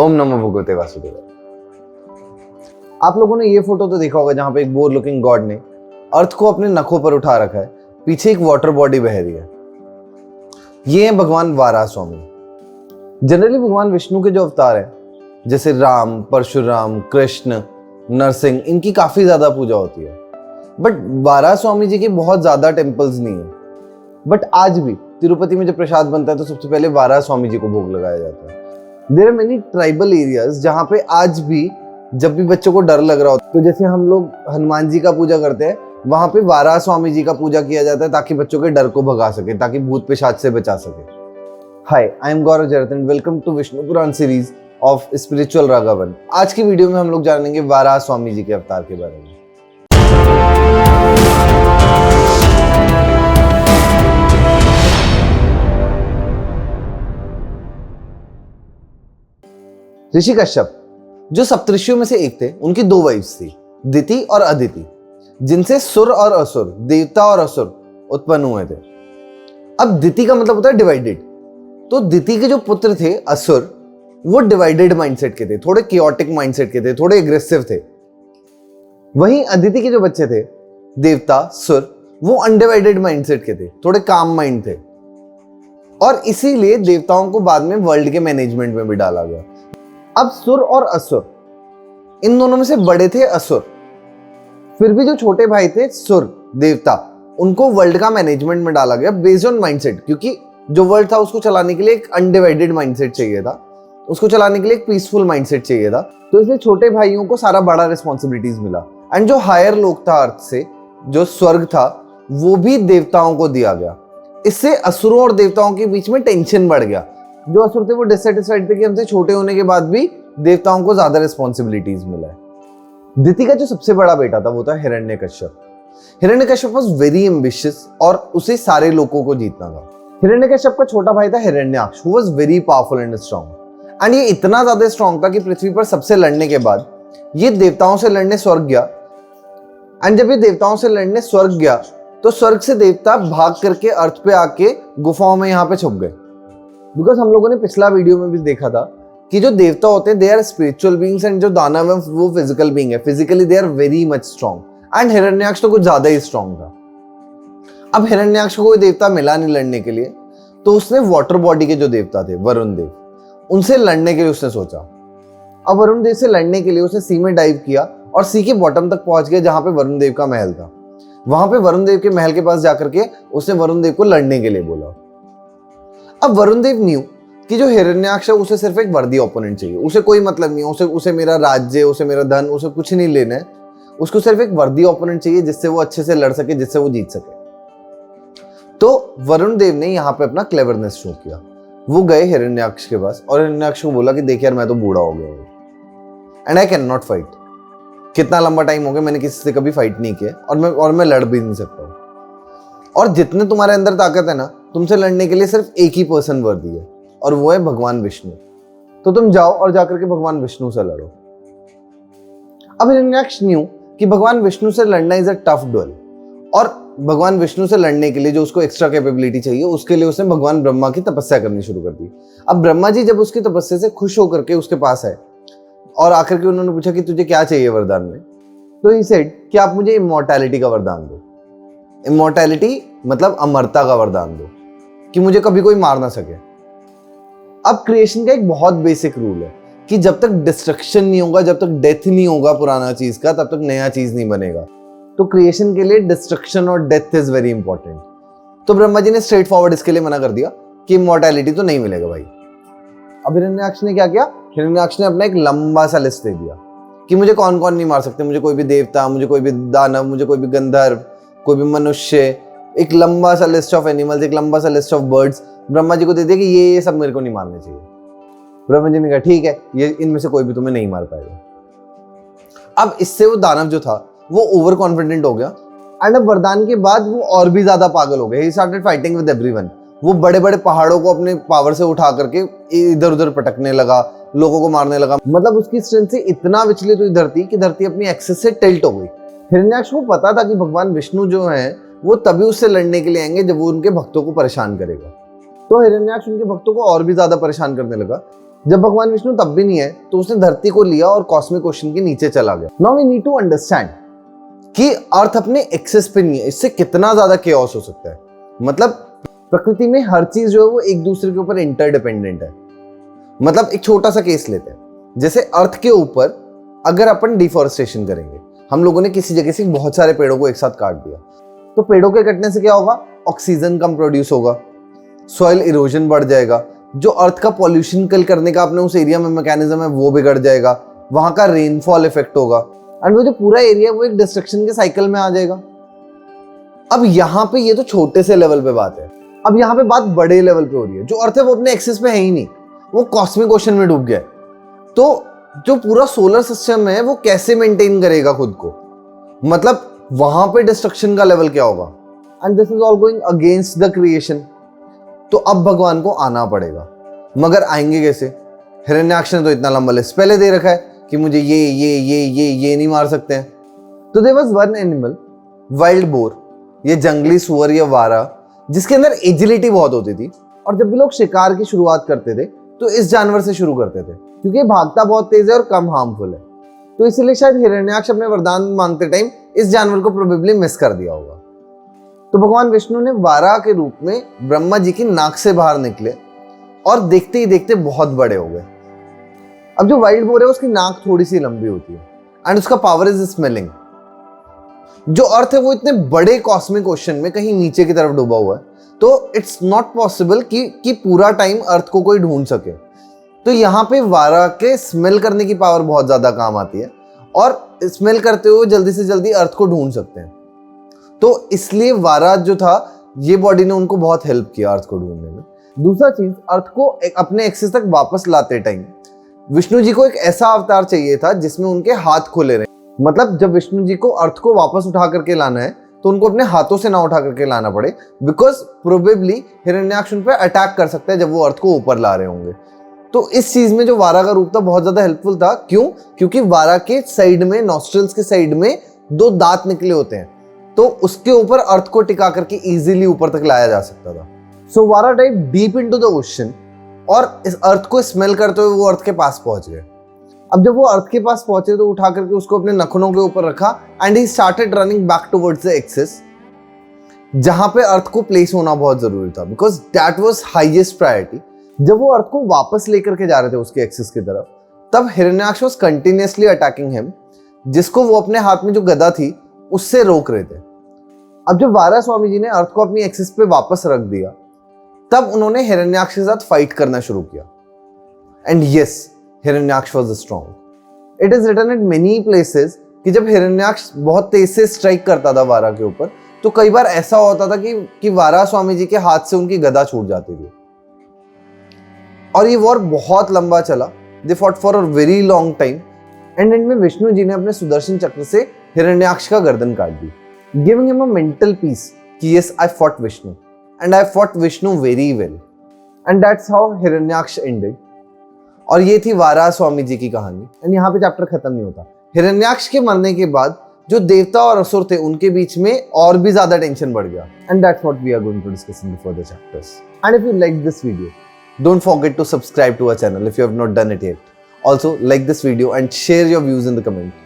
ओम नमो भगवते वासुदेवाय। आप लोगों ने ये फोटो तो देखा होगा जहां पे एक बोर लुकिंग गॉड ने अर्थ को अपने नखों पर उठा रखा है, पीछे एक वाटर बॉडी बह रही है। ये है भगवान वाराह स्वामी। जनरली भगवान विष्णु के जो अवतार हैं जैसे राम, परशुराम, कृष्ण, नरसिंह, इनकी काफी ज्यादा पूजा होती है। बट वाराह स्वामी जी के बहुत ज्यादा टेम्पल्स नहीं है। बट आज भी तिरुपति में जब प्रसाद बनता है तो सबसे पहले वाराह स्वामी जी को भोग लगाया जाता है। There are many tribal areas जहाँ पे आज भी जब भी बच्चों को डर लग रहा हो तो जैसे हम लोग हनुमान जी का पूजा करते हैं, वहां पे वाराह स्वामी जी का पूजा किया जाता है ताकि बच्चों के डर को भगा सके, ताकि भूत पिशाच से बचा सके। हाय, आई am Gaurav Jarat and welcome to Vishnu Purana series of spiritual Raghavan. आज की वीडियो में हम लोग जानेंगे वाराह स्वामी जी के अवतार के बारे में। ऋषि कश्यप जो सप्तऋषियों में से एक थे, उनकी दो वाइफ्स थी, दिति और अदिति, जिनसे सुर और असुर, देवता और असुर उत्पन्न हुए थे। अब दिति का मतलब होता है डिवाइडेड। तो दिति के जो पुत्र थे असुर, वो डिवाइडेड माइंडसेट के थे, थोड़े कियोटिक माइंडसेट के थे, थोड़े एग्रेसिव थे। वहीं अदिति के जो बच्चे थे देवता सुर, वो अनडिवाइडेड माइंडसेट के थे, थोड़े काम माइंड थे। और इसीलिए देवताओं को बाद में वर्ल्ड के मैनेजमेंट में भी डाला गया। अब सुर और असुर, इन दोनों में से बड़े थे असुर, फिर भी जो छोटे भाई थे सुर देवता, उनको वर्ल्ड का मैनेजमेंट में डाला गया बेस्ड ऑन माइंडसेट, क्योंकि जो वर्ल्ड था उसको चलाने के लिए एक अनडिवाइडेड माइंडसेट चाहिए था, उसको चलाने के लिए एक पीसफुल माइंडसेट चाहिए था। तो इसलिए छोटे भाइयों को सारा बड़ा रिस्पॉन्सिबिलिटीज मिला। एंड जो हायर लोग था अर्थ से, जो स्वर्ग था, वो भी देवताओं को दिया गया। इससे असुरों और देवताओं के बीच में टेंशन बढ़ गया। जो असुर थे वो डिससेटिस्फाइड थे कि हमसे छोटे होने के बाद भी देवताओं को ज्यादा रिस्पॉन्सिबिलिटीज मिला है। दिति का जो सबसे बड़ा बेटा था वो था Hiranyakashyap. Hiranyakashyap was very ambitious और उसे सारे लोगों को जीतना था। हिरण्यकश्यप का छोटा भाई था Hiranyaksha, who was very powerful and strong. And ये इतना ज्यादा स्ट्रांग था कि पृथ्वी पर सबसे लड़ने के बाद ये देवताओं से लड़ने स्वर्ग गया। एंड जब ये देवताओं से लड़ने स्वर्ग गया तो स्वर्ग से देवता भाग करके अर्थ पे आके गुफाओं में यहाँ पे छुप गए। बिकॉज हम लोगों ने पिछला वीडियो में भी देखा था कि जो देवता होते हैं they are spiritual beings and जो दानव है वो फिजिकल बीइंग है। Physically they are very much strong and Hiranyaksha तो कुछ ज्यादा ही स्ट्रॉन्ग था। अब हिरण्याक्ष को कोई देवता मिला नहीं लड़ने के लिए, तो उसने वाटर बॉडी के जो देवता थे वरुण देव, उनसे लड़ने के लिए उसने सोचा। अब वरुण देव से लड़ने के लिए उसने सी में डाइव किया और सी के बॉटम तक पहुंच गया जहां पे वरुण देव का महल था। वहां पे वरुण देव के महल के पास जाकर के उसने वरुण देव को लड़ने के लिए बोला। अब वरुण देव न्यू कि जो हिरण्याक्ष है उसे सिर्फ एक वर्दी ओपोनेंट चाहिए, उसे कोई मतलब नहीं है, उसे मेरा राज्य, उसे मेरा धन, उसे कुछ नहीं लेना है, उसको सिर्फ एक वर्दी ओपोनेंट चाहिए जिससे वो अच्छे से लड़ सके, जिससे वो जीत सके। तो वरुण देव ने यहाँ पे अपना क्लेवरनेस शो किया। वो गए हिरण्याक्ष के पास और हिरण्याक्ष को बोला कि देख यार, मैं तो बूढ़ा हो गया हूँ and I can not fight. कितना लंबा टाइम हो गया, मैंने किसी से कभी फाइट नहीं किया और मैं लड़ भी नहीं सकता हूँ। और जितने तुम्हारे अंदर ताकत है ना, तुमसे लड़ने के लिए सिर्फ एक ही पर्सन वर्दी है और वो है भगवान विष्णु। तो तुम जाओ और जाकर के भगवान विष्णु से लड़ो। अब हिरण्याक्ष न्यू कि भगवान विष्णु से लड़ना इज अ टफ डुएल, और भगवान विष्णु से लड़ने के लिए जो उसको एक्स्ट्रा कैपेबिलिटी चाहिए उसके लिए उसने भगवान ब्रह्मा की तपस्या करनी शुरू कर दी। अब ब्रह्मा जी जब उसकी तपस्या से खुश होकर के उसके पास आए और आकर के उन्होंने पूछा कि तुझे क्या चाहिए वरदान में, तो ही सेड कि आप मुझे इमॉर्टैलिटी का वरदान दो। इमॉर्टैलिटी मतलब अमरता का वरदान दो, कि मुझे कभी कोई मार ना सके। अब क्रिएशन का एक बहुत बेसिक रूल है कि जब तक डिस्ट्रक्शन नहीं होगा, जब तक डेथ नहीं होगा पुराना चीज का, तब तक नया चीज नहीं बनेगा। तो क्रिएशन के लिए डिस्ट्रक्शन और डेथ इज वेरी इंपॉर्टेंट। तो ब्रह्मा जी ने स्ट्रेट फॉरवर्ड इसके लिए मना कर दिया कि इमॉर्टैलिटी तो नहीं मिलेगा भाई। अब हिरण्याक्ष ने क्या किया, हिरण्याक्ष ने अपना एक लंबा सा लिस्ट दे दिया कि मुझे कौन कौन नहीं मार सकते, मुझे कोई भी देवता, मुझे कोई भी दानव, मुझे कोई भी गंधर्व, कोई भी मनुष्य, एक लंबा सा लिस्ट ऑफ एनिमल्स, एक लंबा सा list of birds Brahma ji को दे दिया कि ये सब मेरे को नहीं मारने चाहिए। ब्रह्मा जी ने कहा ठीक है, ये इनमें से कोई भी तुम्हें नहीं मार पाएगा। अब इससे वो दानव जो था वो ओवर कॉन्फिडेंट हो गया एंड अब वरदान के बाद वो और भी ज्यादा पागल हो गया। He started fighting with everyone. वो बड़े बड़े पहाड़ों को अपने पावर से उठा करके इधर उधर पटकने लगा, लोगों को मारने लगा। मतलब उसकी स्ट्रेंथ से इतना विचलित हुई धरती कि धरती अपनी एक्सेस से टिल्ट हो गई। हिरण्याक्ष को पता था कि भगवान विष्णु जो है वो तभी उससे लड़ने के लिए आएंगे जब वो उनके भक्तों को परेशान करेगा। तो हिरण्याक्ष उनके भक्तों को और भी ज्यादा परेशान करने लगा। जब भगवान विष्णु तब भी नहीं है तो उसने धरती को लिया और कॉस्मिक ओशन के नीचे चला गया। Now we need to understand कि अर्थ अपने एक्सेस पे नहीं है, इससे कितना ज्यादा केओस हो सकता है। मतलब प्रकृति में हर चीज जो है वो एक दूसरे के ऊपर इंटरडिपेंडेंट है। मतलब एक छोटा सा केस लेते हैं, जैसे अर्थ के ऊपर अगर अपन डिफॉरेस्टेशन करेंगे, हम लोगों ने किसी जगह से बहुत सारे पेड़ों को एक साथ काट दिया, तो पेड़ों के कटने से क्या होगा? ऑक्सीजन कम प्रोड्यूस होगा, सॉइल इरोजन बढ़ जाएगा, जो अर्थ का पॉल्यूशन कल करने का अपने उस एरिया में मैकेनिज्म है वो बिगड़ जाएगा, वहां का रेनफॉल इफेक्ट होगा, एंड वो जो पूरा एरिया वो एक डिस्ट्रक्शन के साइकिल में आ जाएगा। अब यहाँ पे ये तो छोटे से लेवल पे बात है, अब यहाँ पे बात बड़े लेवल पे हो रही है। जो अर्थ है वो अपने एक्सिस पे है ही नहीं, वो कॉस्मिक ओशन में डूब गया है। तो जो पूरा सोलर सिस्टम है वो कैसे मेंटेन करेगा खुद को? मतलब वहां पे डिस्ट्रक्शन का लेवल क्या होगा? And this is all going against the creation. तो अब भगवान को आना पड़ेगा, मगर आएंगे कैसे? हिरण्याक्ष ने तो इतना लंबा लिस्ट पहले दे रखा है कि मुझे ये नहीं मार सकते हैं। तो there was one animal, wild boar, ये जंगली सुअर या वारा, जिसके अंदर एजिलिटी बहुत होती थी। और जब भी लोग शिकार की शुरुआत करते थे तो इस जानवर से शुरू करते थे, क्योंकि भागता बहुत तेज है और कम हार्मफुल है। तो इसीलिए शायद हिरण्याक्ष अपने वरदान मांगते टाइम इस जानवर को प्रोबेबली मिस कर दिया होगा। तो भगवान विष्णु ने वारा के रूप में ब्रह्मा जी की नाक से बाहर निकले और देखते ही देखते बहुत बड़े हो गए। अब जो वाइल्ड बोर है उसकी नाक थोड़ी सी लंबी होती है एंड उसका पावर इज स्मेलिंग। जो अर्थ है वो इतने बड़े कॉस्मिक ओशन में कहीं नीचे की तरफ डूबा हुआ है, तो इट्स नॉट पॉसिबल कि पूरा टाइम अर्थ को कोई ढूंढ सके। तो यहाँ पे वारा के स्मेल करने की पावर बहुत ज्यादा काम आती है और स्मेल करते हुए जल्दी से जल्दी अर्थ को ढूंढ सकते हैं। तो इसलिए वारा जो था, ये बॉडी ने उनको बहुत हेल्प किया अर्थ को ढूंढने में। दूसरा चीज, अर्थ को अपने एक्सिस तक वापस लाते टाइम विष्णु जी को एक ऐसा अवतार चाहिए था जिसमें उनके हाथ खुले रहे। मतलब जब विष्णु जी को अर्थ को वापस उठा करके लाना है तो उनको अपने हाथों से ना उठा करके लाना पड़े, बिकॉज प्रोबेबली हिरण्याक्ष उन पर अटैक कर सकता है जब वो अर्थ को ऊपर ला रहे होंगे। तो इस चीज में जो वारा का रूप था बहुत ज्यादा हेल्पफुल था। क्यों? क्योंकि वारा के साइड में, नॉस्ट्रल्स के साइड में 2 दांत निकले होते हैं, तो उसके ऊपर अर्थ को टिका करके इजीली ऊपर तक लाया जा सकता था। सो वारा dive deep into the ocean और इस अर्थ को स्मेल करते हुए वो अर्थ के पास पहुंच गए। अब जब वो अर्थ के पास पहुंचे तो उठा करके उसको अपने नखुनों के ऊपर रखा and he started running back towards the axis, जहां पे अर्थ को प्लेस होना बहुत जरूरी था, because that was highest priority. जब वो अर्थ को वापस लेकर के जा रहे थे उसके एक्सिस की तरफ, तब Hiranyaksha was continuously attacking him, जिसको वो अपने हाथ में जो गदा थी उससे रोक रहे थे। अब जब वारा स्वामी जी ने अर्थ को अपनी एक्सिस पे वापस रख दिया, तब उन्होंने हिरण्याक्ष के साथ फाइट करना शुरू किया। And yes, Hiranyaksha was strong. It is written at many places कि जब हिरण्याक्ष बहुत तेज से स्ट्राइक करता था वारा के ऊपर, तो कई बार ऐसा होता था कि वारा स्वामी जी के हाथ से उनकी गदा छूट जाती थी। और ये वॉर बहुत लंबा चला। They fought for a very long time and and में विष्णु जी ने अपने सुदर्शन चक्र से हिरण्याक्ष का गर्दन काट दी, giving him a mental peace कि yes, I fought Vishnu and I fought Vishnu very well. And that's how Hiranyaksha ended. और ये थी वारा स्वामी जी की कहानी। एंड यहाँ पे चैप्टर खत्म नहीं होता। हिरण्याक्ष के मरने के बाद जो देवता और असुर थे उनके बीच में और भी ज्यादा टेंशन बढ़ गया। And that's what we are going to discuss in the further chapters. And if you like this video, don't forget to subscribe to our channel if you have not done it yet. Also, like this video and share your views in the comment.